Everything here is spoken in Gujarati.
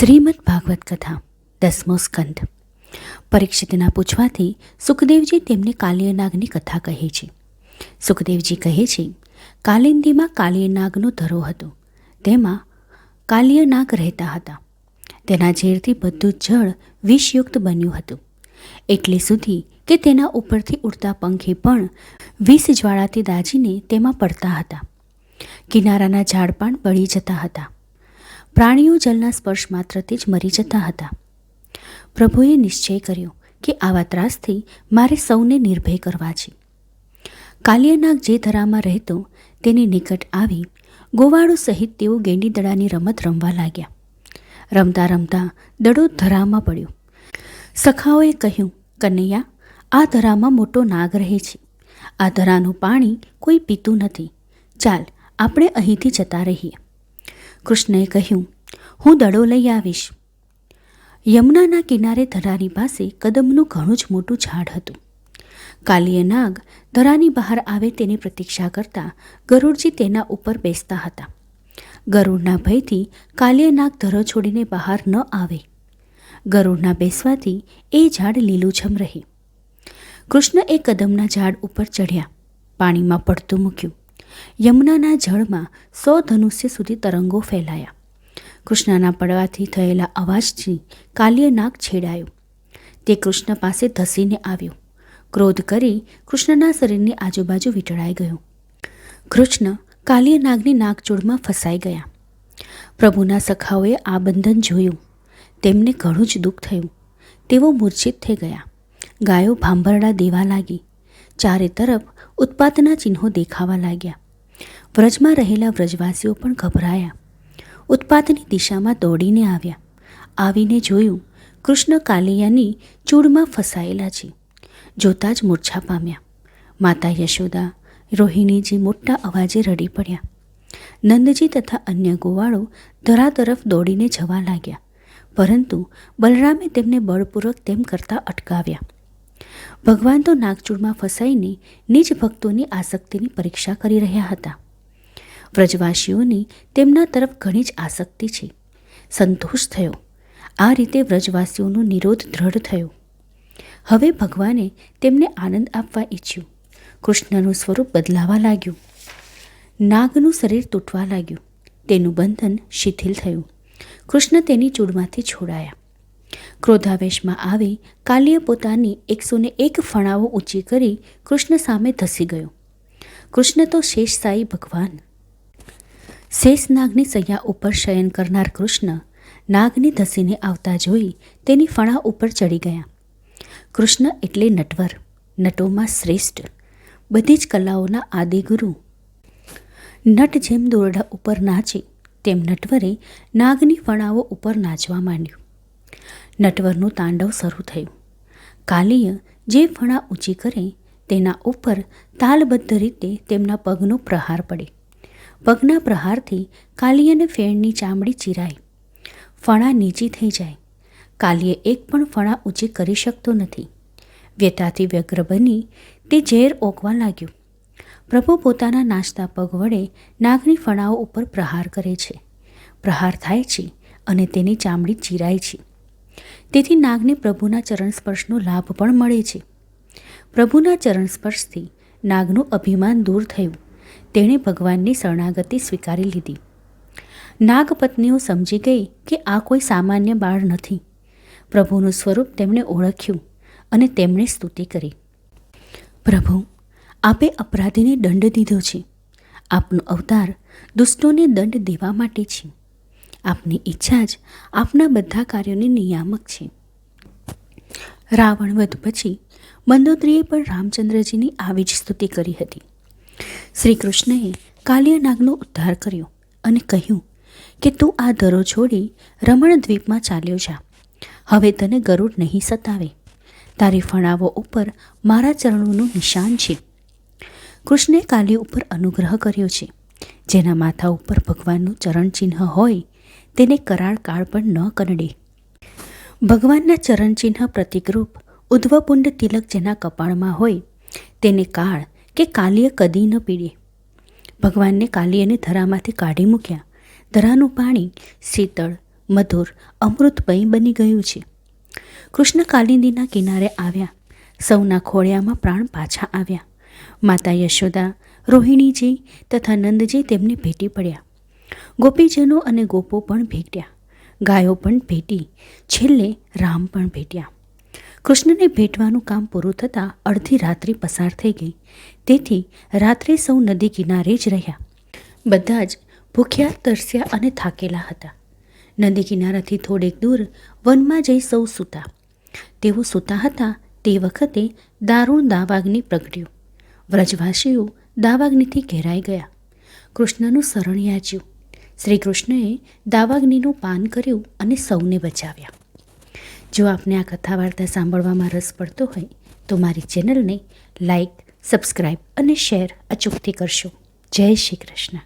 શ્રીમદ ભાગવત કથા 10મો સ્કંદ. પરીક્ષિતના પૂછવાથી સુખદેવજી તેમને કાલિયનાગની કથા કહે છે. સુખદેવજી કહે છે, કાલિંદીમાં કાલિયનાગનો ધરો હતો. તેમાં કાલિયનાગ રહેતા હતા. તેના ઝેરથી બધું જળ વિષયુક્ત બન્યું હતું, એટલે સુધી કે તેના ઉપરથી ઉડતા પંખી પણ વિષ જ્વાળાથી દાજીને તેમાં પડતા હતા. કિનારાના ઝાડ પણ બળી જતા હતા. પ્રાણીઓ જલના સ્પર્શ માત્રથી જ મરી જતા હતા. પ્રભુએ નિશ્ચય કર્યો કે આવા ત્રાસથી મારે સૌને નિર્ભય કરવા છે. કાલિયનાગ જે ધરામાં રહેતો તેની નિકટ આવી ગોવાળો સહિત તેઓ ગેંડી દડાની રમત રમવા લાગ્યા. રમતા રમતા દડો ધરામાં પડ્યો. સખાઓએ કહ્યું, કનૈયા, આ ધરામાં મોટો નાગ રહે છે. આ ધરાનું પાણી કોઈ પીતું નથી. ચાલ, આપણે અહીંથી જતા રહીએ. કૃષ્ણએ કહ્યું, હું દડો લઈ આવીશ. યમુનાના કિનારે ધરાની પાસે કદમનું ઘણું જ મોટું ઝાડ હતું. કાલિયનાગ ધરાની બહાર આવે તેની પ્રતીક્ષા કરતા ગરુડજી તેના ઉપર બેસતા હતા. ગરુડના ભયથી કાલિયનાગ ધરો છોડીને બહાર ન આવે. ગરુડના બેસવાથી એ ઝાડ લીલુંછમ રહે. કૃષ્ણ એ કદમના ઝાડ ઉપર ચઢ્યા, પાણીમાં પડતું મૂક્યું. યમુનાના જળમાં 100 ધનુષ્ય સુધી તરંગો ફેલાયા. કૃષ્ણના પડવાથી થયેલા અવાજથી કાલિયનાગ છેડાયો. તે કૃષ્ણ પાસે ધસીને આવ્યો. ક્રોધ કરી કૃષ્ણના શરીરની આજુબાજુ વીંટળાઈ ગયો. કૃષ્ણ કાલિયનાગની નાગચૂળમાં ફસાઈ ગયા. પ્રભુના સખાઓએ આ બંધન જોયું. તેમને ઘણું જ દુઃખ થયું. તેઓ મૂર્છિત થઈ ગયા. ગાયો ભાંભરડા દેવા લાગી. ચારે તરફ ઉત્પાતના ચિહ્નો દેખાવા લાગ્યા. વ્રજમાં રહેલા વ્રજવાસીઓ પણ ગભરાયા. ઉત્પાતની દિશામાં દોડીને આવ્યા. આવીને જોયું, કૃષ્ણ કાલિયાની ચૂળમાં ફસાયેલા છે. જોતાં જ મૂર્છા પામ્યા. માતા યશોદા, રોહિણીજી મોટા અવાજે રડી પડ્યા. નંદજી તથા અન્ય ગોવાળો ધરા તરફ દોડીને જવા લાગ્યા, પરંતુ બલરામે તેમને બળપૂર્વક તેમ કરતા અટકાવ્યા. ભગવાન તો નાગચૂળમાં ફસાઈને નિજ ભક્તોની આસક્તિની પરીક્ષા કરી રહ્યા હતા. વ્રજવાસીઓની તેમના તરફ ઘણી જ આસક્તિ છે. સંતોષ થયો. આ રીતે વ્રજવાસીઓનો નિરોધ દ્રઢ થયો. હવે ભગવાને તેમને આનંદ આપવા ઈચ્છ્યું. કૃષ્ણનું સ્વરૂપ બદલાવા લાગ્યું. નાગનું શરીર તૂટવા લાગ્યું. તેનું બંધન શિથિલ થયું. કૃષ્ણ તેની ચૂળમાંથી છોડાયા. ક્રોધાવેશમાં આવી કાલિય પોતાની 101 ફણાઓ ઊંચી કરી કૃષ્ણ સામે ધસી ગયો. કૃષ્ણ તો શેષશાહી ભગવાન. શેષનાગની સૈયા ઉપર શયન કરનાર કૃષ્ણ નાગને ધસીને આવતા જોઈ તેની ફણા ઉપર ચડી ગયા. કૃષ્ણ એટલે નટવર, નટોમાં શ્રેષ્ઠ, બધી જ કલાઓના આદિગુરુ. નટ જેમ દોરડા ઉપર નાચે તેમ નટવરે નાગની ફણાઓ ઉપર નાચવા માંડ્યું. નટવરનું તાંડવ શરૂ થયું. કાલિય જે ફણા ઊંચી કરે તેના ઉપર તાલબદ્ધ રીતે તેમના પગનો પ્રહાર પડે. પગના પ્રહારથી કાલિયને ફેણની ચામડી ચીરાય. ફણા નીચી થઈ જાય. કાલિય એક પણ ફણા ઊંચી કરી શકતો નથી. વ્યથાથી વ્યગ્ર બની તે ઝેર ઓકવા લાગ્યું. પ્રભુ પોતાના નાચતા પગ વડે નાગની ફણાઓ ઉપર પ્રહાર કરે છે. પ્રહાર થાય છે અને તેની ચામડી ચીરાય છે. તેથી નાગને પ્રભુના ચરણ સ્પર્શનો લાભ પણ મળે છે. પ્રભુના ચરણ સ્પર્શથી નાગનું અભિમાન દૂર થયું. તેણે ભગવાનની શરણાગતિ સ્વીકારી લીધી. નાગપત્નીઓ સમજી ગઈ કે આ કોઈ સામાન્ય બાળ નથી. પ્રભુનું સ્વરૂપ તેમણે ઓળખ્યું અને તેમણે સ્તુતિ કરી. પ્રભુ, આપે અપરાધીને દંડ દીધો છે. આપનો અવતાર દુષ્ટોને દંડ દેવા માટે છે. આપની ઈચ્છા જ આપના બધા કાર્યોની નિયામક છે. રાવણ વધ પછી મંદોદરીએ પણ રામચંદ્રજીની આવી જ સ્તુતિ કરી હતી. શ્રી કૃષ્ણએ કાલિયનાગનો ઉદ્ધાર કર્યો અને કહ્યું કે તું આ ધરો છોડી રમણ દ્વીપમાં ચાલ્યો જા. હવે તને ગરુડ નહીં સતાવે. તારી ફણાવો ઉપર મારા ચરણોનું નિશાન છે. કૃષ્ણે કાલિય ઉપર અનુગ્રહ કર્યો છે. જેના માથા ઉપર ભગવાનનું ચરણ ચિહ્ન હોય તેને કરાળ કાળ પણ ન કરડે. ભગવાનના ચરણ ચિહ્ન પ્રતિકરૂપ ઉદ્ધવપુંડ તિલક જેના કપાળમાં હોય તેને કાળ કે કાલિય કદી ન પીડે. ભગવાનને કાલિયને ધરામાંથી કાઢી મૂક્યા. ધરાનું પાણી શીતળ, મધુર અમૃતમય બની ગયું છે. કૃષ્ણ કાલિંદીના કિનારે આવ્યા. સૌના ખોળિયામાં પ્રાણ પાછા આવ્યા. માતા યશોદા, રોહિણીજી તથા નંદજી તેમને ભેટી પડ્યા. ગોપીજનો અને ગોપો પણ ભેટ્યા. ગાયો પણ ભેટી. છેલ્લે રામ પણ ભેટ્યા. કૃષ્ણને ભેટવાનું કામ પૂરું થતાં અડધી રાત્રિ પસાર થઈ ગઈ. તેથી રાત્રે સૌ નદી કિનારે જ રહ્યા. બધા જ ભૂખ્યા, તરસ્યા અને થાકેલા હતા. નદી કિનારાથી થોડેક દૂર વનમાં જઈ સૌ સૂતા. તેઓ સૂતા હતા તે વખતે દારૂણ દાવાગ્નિ પ્રગટ્યું. વ્રજવાસીઓ દાવાગ્નિથી ઘેરાઈ ગયા. કૃષ્ણનું શરણ યાચ્યું. શ્રી કૃષ્ણએ દાવાગ્નિનું પાન કર્યું અને સૌને બચાવ્યા. જો આપને આ કથા વાર્તા સાંભળવામાં રસ પડતો હોય તો મારી ચેનલને લાઈક, સબસ્ક્રાઈબ અને શેર અચૂકથી કરશો. જય શ્રી કૃષ્ણ.